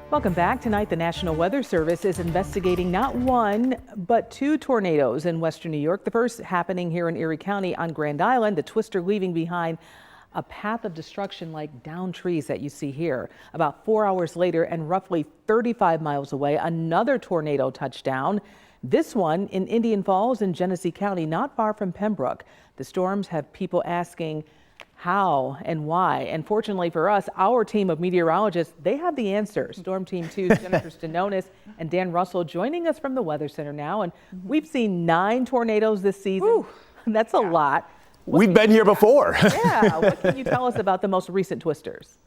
Welcome back. Tonight, the National Weather Service is investigating not one, but two tornadoes in western New York. The first happening here in Erie County on Grand Island, the twister leaving behind a path of destruction like downed trees that you see here. About 4 hours later and roughly 35 miles away, another tornado touched down. This one in Indian Falls in Genesee County, not far from Pembroke. The storms have people asking how and why. And fortunately for us, our team of meteorologists, they have the answer. Storm Team 2's Jennifer Stanonis and Dan Russell joining us from the Weather Center now. And we've seen 9 tornadoes this season. Woo. That's a lot. We've been here before. Yeah. What can you tell us about the most recent twisters?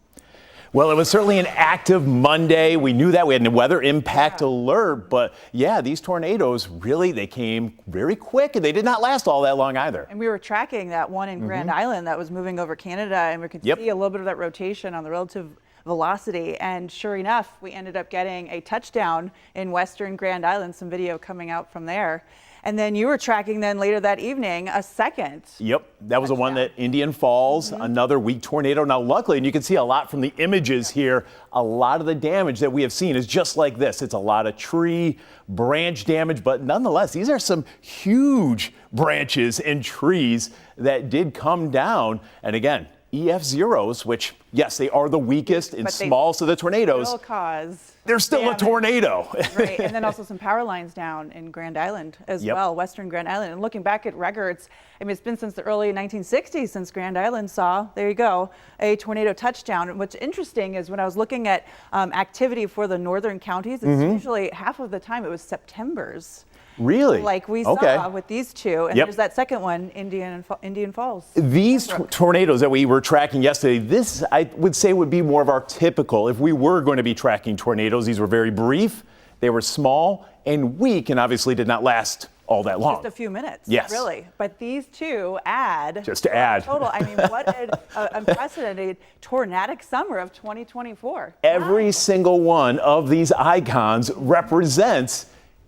Well, it was certainly an active Monday. We knew that. We had a weather impact alert. But yeah, these tornadoes really, they came very quick and they did not last all that long either. And we were tracking that one in Grand Island that was moving over Canada, and we could see a little bit of that rotation on the relative velocity. And sure enough, we ended up getting a touchdown in western Grand Island, some video coming out from there. And then you were tracking then later that evening a second. Yep, that was the one that Indian Falls, another weak tornado. Now, luckily, and you can see a lot from the images here, a lot of the damage that we have seen is just like this. It's a lot of tree, branch damage, but nonetheless, these are some huge branches and trees that did come down. And again, EF zeros, which, yes, they are the weakest and smallest of the tornadoes. Still cause They're still damage. A tornado. Right, and then also some power lines down in Grand Island as well, western Grand Island. And looking back at records, I mean, it's been since the early 1960s since Grand Island saw, there you go, a tornado touchdown. And what's interesting is when I was looking at activity for the northern counties, it's usually half of the time it was September's. Really? Like we saw with these two. And there's that second one, Indian Falls. These tornadoes that we were tracking yesterday, this I would say would be more of our typical. If we were going to be tracking tornadoes, these were very brief, they were small and weak, and obviously did not last all that long. Just a few minutes. Yes. Really. But these two add. Just to add. Total. I mean, what an unprecedented tornadic summer of 2024. Every single one of these icons represents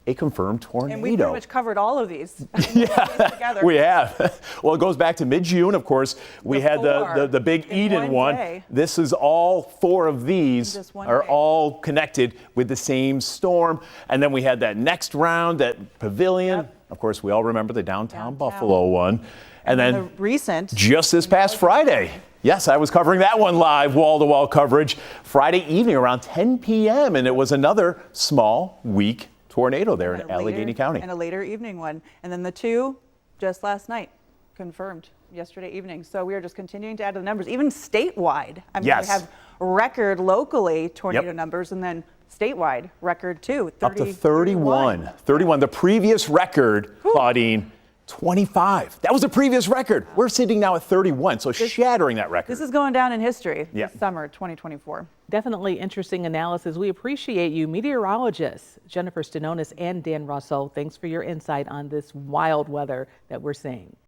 a confirmed tornado. And we pretty much covered all of these. Yeah, we have. Well, it goes back to mid-June, of course. We had the big Eden one. This is all 4 of these are all connected with the same storm. And then we had that next round, that Pavilion. Of course, we all remember the downtown Buffalo one. And then the recent. Just this past Friday. Yes, I was covering that one live, wall-to-wall coverage, Friday evening around 10 p.m. And it was another small, weak tornado there in Allegheny County. And a later evening one. And then the 2 just last night, confirmed yesterday evening. So we are just continuing to add to the numbers, even statewide. I mean, we have record locally tornado numbers, and then statewide record too. Up to 31. 31. The previous record, Claudine, 25. That was the previous record. We're sitting now at 31, so shattering that record. This is going down in history this summer, 2024. Definitely interesting analysis. We appreciate you, meteorologists Jennifer Stanonis and Dan Russell. Thanks for your insight on this wild weather that we're seeing.